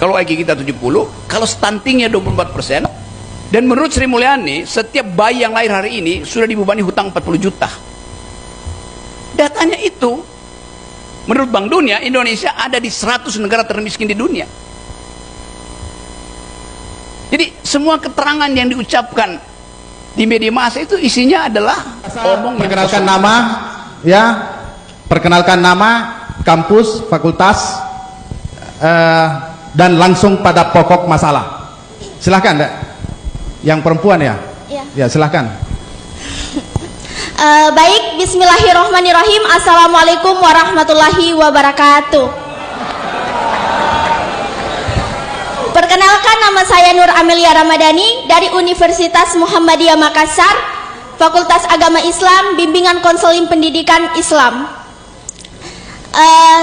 Kalau IQ kita 70, kalau stuntingnya 24%, dan menurut Sri Mulyani, setiap bayi yang lahir hari ini sudah dibebani hutang 40 juta. Datanya itu, menurut Bank Dunia, Indonesia ada di 100 negara termiskin di dunia. Jadi semua keterangan yang diucapkan di media massa itu isinya adalah omong. Perkenalkan nama, ya, perkenalkan nama, kampus, fakultas, dan langsung pada pokok masalah. Silahkan, Dek. Yang perempuan ya? Ya. Ya, silahkan. Baik, bismillahirrahmanirrahim. Assalamualaikum warahmatullahi wabarakatuh. Perkenalkan, nama saya Nur Amelia Ramadhani dari Universitas Muhammadiyah Makassar, Fakultas Agama Islam, Bimbingan Konseling Pendidikan Islam.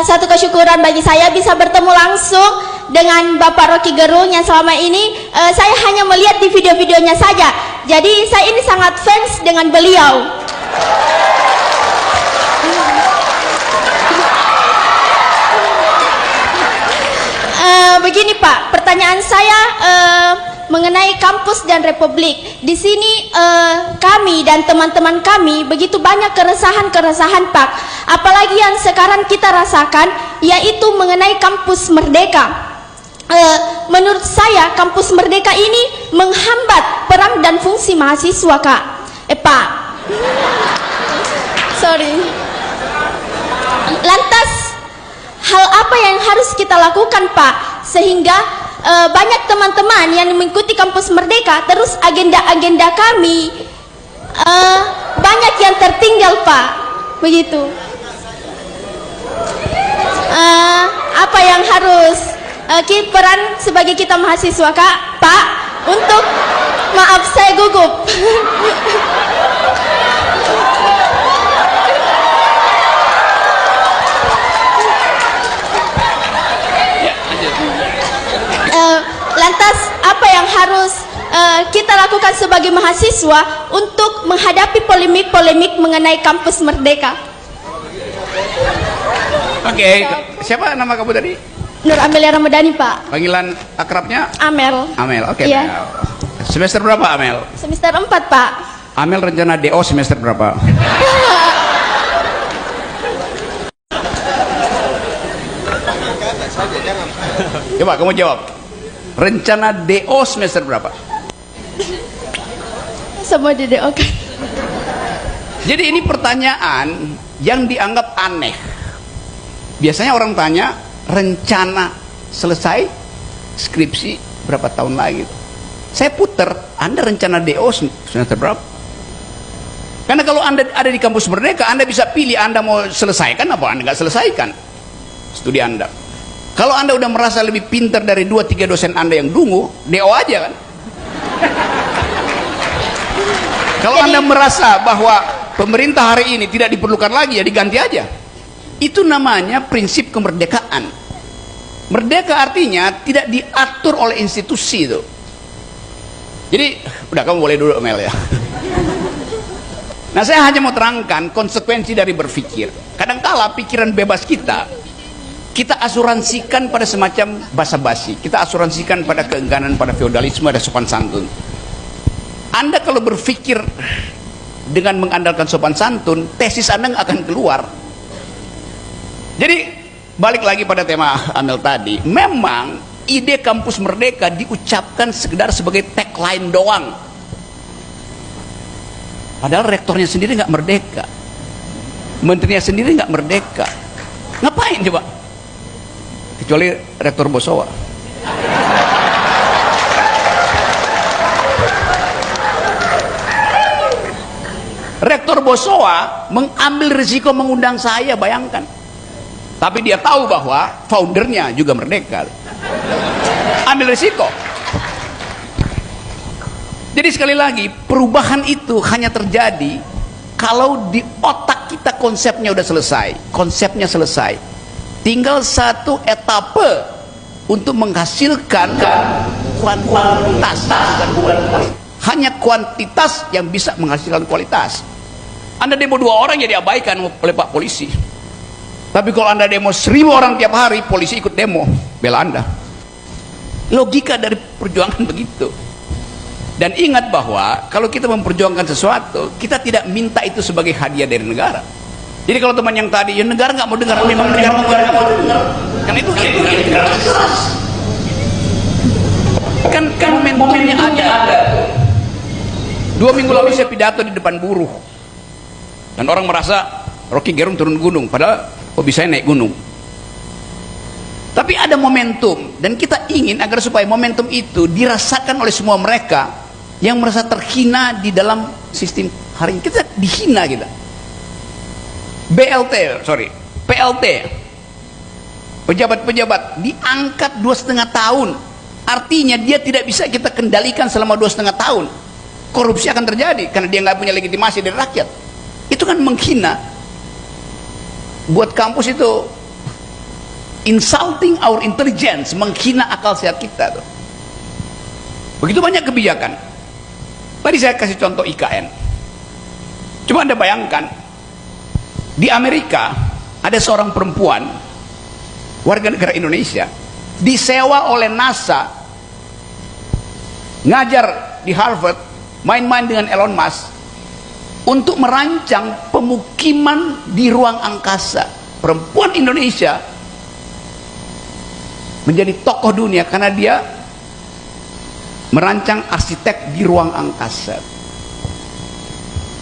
Satu kesyukuran bagi saya bisa bertemu langsung dengan Bapak Rocky Gerung yang selama ini saya hanya melihat di video-videonya saja. Jadi saya ini sangat fans dengan beliau. Begini Pak, pertanyaan saya mengenai kampus dan republik. Di sini kami dan teman-teman kami begitu banyak keresahan-keresahan Pak. Apalagi yang sekarang kita rasakan, yaitu mengenai kampus Merdeka. Menurut saya kampus Merdeka ini menghambat peran dan fungsi mahasiswa Kak. Pak, sorry. Lantas hal apa yang harus kita lakukan Pak, sehingga banyak teman-teman yang mengikuti kampus Merdeka, terus agenda-agenda kami banyak yang tertinggal Pak, begitu. Apa yang harus peran sebagai kita mahasiswa Kak, Pak, untuk, maaf saya gugup. Lantas apa yang harus kita lakukan sebagai mahasiswa untuk menghadapi polemik-polemik mengenai kampus Merdeka? Oke, siapa nama kamu tadi? Nur Amelia Ramadhani Pak. Panggilan akrabnya? Amel. Amel, oke. Iya. Amel. Semester berapa Amel? Semester 4 Pak. Amel rencana DO semester berapa? Coba kamu jawab. Rencana DO semester berapa? Semua di DO kan. Jadi ini pertanyaan yang dianggap aneh. Biasanya orang tanya rencana selesai skripsi berapa tahun lagi. Saya puter, Anda rencana DO semester berapa? Karena kalau Anda ada di kampus Merdeka, Anda bisa pilih Anda mau selesaikan apa Anda nggak selesaikan studi Anda. Kalau Anda udah merasa lebih pintar dari 2-3 dosen Anda yang dungu, DO aja kan. Kalau Anda merasa bahwa pemerintah hari ini tidak diperlukan lagi, ya diganti aja. Itu namanya prinsip kemerdekaan. Merdeka artinya tidak diatur oleh institusi itu. Jadi, udah kamu boleh duduk Mel ya. Nah, saya hanya mau terangkan konsekuensi dari berpikir. Kadangkala pikiran bebas kita asuransikan pada semacam basa-basi. Kita asuransikan pada keengganan, pada feodalisme, ada sopan santun. Anda kalau berpikir dengan mengandalkan sopan santun, tesis Anda nggak akan keluar. Jadi balik lagi pada tema Amel tadi, memang ide kampus Merdeka diucapkan sekedar sebagai tagline doang. Padahal rektornya sendiri nggak merdeka, menterinya sendiri nggak merdeka. Ngapain coba? Kecuali rektor Bosowa. Rektor Bosowa mengambil risiko mengundang saya, bayangkan. Tapi dia tahu bahwa foundernya juga merdeka. Ambil risiko. Jadi sekali lagi, perubahan itu hanya terjadi kalau di otak kita konsepnya udah selesai. Konsepnya selesai. Tinggal satu etape untuk menghasilkan kuantitas. Hanya kuantitas yang bisa menghasilkan kualitas. Anda demo 2 orang ya diabaikan oleh Pak Polisi. Tapi kalau Anda demo 1000 orang tiap hari, polisi ikut demo bela Anda. Logika dari perjuangan begitu. Dan ingat bahwa kalau kita memperjuangkan sesuatu, kita tidak minta itu sebagai hadiah dari negara. Jadi kalau teman yang tadi, ya negara nggak mau dengar, memang negara nggak mau dengar. Kan itu kan momentumnya ada. 2 minggu lalu saya pidato di depan buruh, dan orang merasa Rocky Gerung turun gunung, padahal hobi saya naik gunung. Tapi ada momentum, dan kita ingin agar supaya momentum itu dirasakan oleh semua mereka yang merasa terhina di dalam sistem hari ini. Kita dihina kita. PLT, pejabat-pejabat diangkat 2,5 tahun. Artinya dia tidak bisa kita kendalikan selama 2,5 tahun. Korupsi akan terjadi karena dia nggak punya legitimasi dari rakyat. Itu kan menghina. Buat kampus itu insulting our intelligence, menghina akal sehat kita tuh. Begitu banyak kebijakan. Tadi saya kasih contoh IKN. Cuma Anda bayangkan, di Amerika ada seorang perempuan warga negara Indonesia disewa oleh NASA ngajar di Harvard, main-main dengan Elon Musk untuk merancang pemukiman di ruang angkasa. Perempuan Indonesia menjadi tokoh dunia karena dia merancang arsitek di ruang angkasa.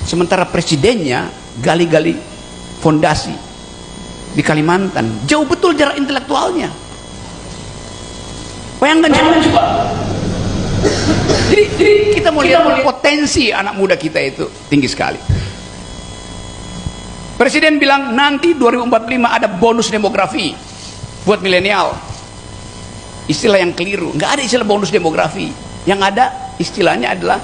Sementara presidennya gali-gali fondasi di Kalimantan. Jauh betul jarak intelektualnya. Bayangkan coba. Jadi kita mau lihat potensi anak muda kita itu tinggi sekali. Presiden bilang nanti 2045 ada bonus demografi buat milenial. Istilah yang keliru. Nggak ada istilah bonus demografi. Yang ada istilahnya adalah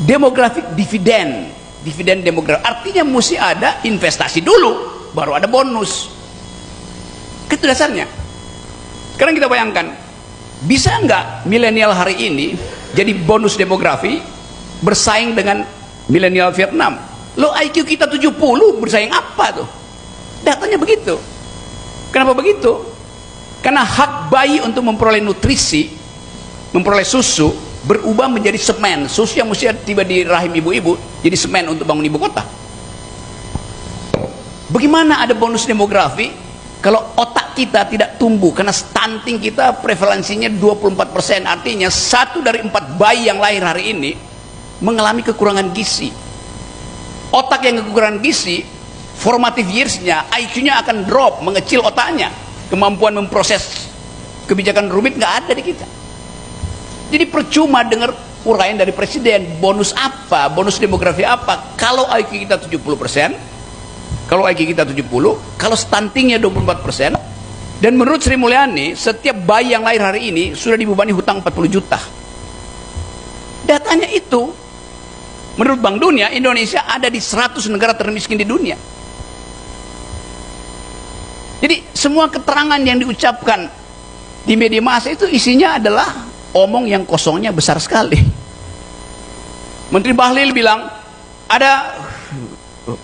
demographic dividend. Dividen demografi. Artinya mesti ada investasi dulu, baru ada bonus. Itu dasarnya. Sekarang kita bayangkan, bisa nggak milenial hari ini jadi bonus demografi bersaing dengan milenial Vietnam? Lo IQ kita 70, bersaing apa tuh? Datanya begitu. Kenapa begitu? Karena hak bayi untuk memperoleh nutrisi, memperoleh susu, berubah menjadi semen. Susu yang mesti tiba di rahim ibu-ibu jadi semen untuk bangun ibu kota. Bagaimana ada bonus demografi kalau otak kita tidak tumbuh? Karena stunting kita prevalensinya 24%. Artinya 1 dari 4 bayi yang lahir hari ini mengalami kekurangan gizi. Otak yang kekurangan gizi, formative years-nya, IQ-nya akan drop, mengecil otaknya. Kemampuan memproses kebijakan rumit nggak ada di kita. Jadi percuma dengar uraian dari presiden, bonus apa, bonus demografi apa, kalau IQ kita 70%, kalau IQ kita 70, kalau stuntingnya 24%, dan menurut Sri Mulyani, setiap bayi yang lahir hari ini sudah dibebani hutang 40 juta. Datanya itu, menurut Bank Dunia, Indonesia ada di 100 negara termiskin di dunia. Jadi semua keterangan yang diucapkan di media massa itu isinya adalah omong yang kosongnya besar sekali. Menteri Bahlil bilang ada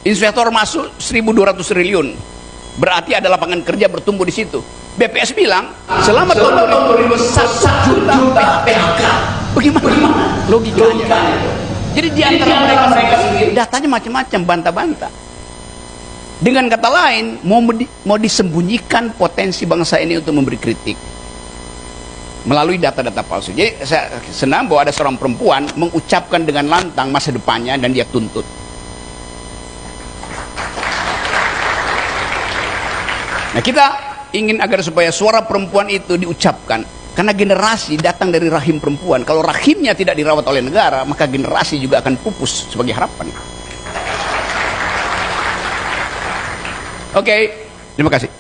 investor masuk 1.200 triliun, berarti ada lapangan kerja bertumbuh di situ. BPS bilang selama tahun 2021 1 juta PHK. Bagaimana logikanya? Jadi di antara mereka sendiri datanya macam-macam, bantah-bantah. Dengan kata lain, mau disembunyikan potensi bangsa ini untuk memberi kritik melalui data-data palsu. Jadi saya senang bahwa ada seorang perempuan mengucapkan dengan lantang masa depannya dan dia tuntut. Nah, kita ingin agar supaya suara perempuan itu diucapkan, karena generasi datang dari rahim perempuan. Kalau rahimnya tidak dirawat oleh negara, maka generasi juga akan pupus sebagai harapan. Oke, terima kasih.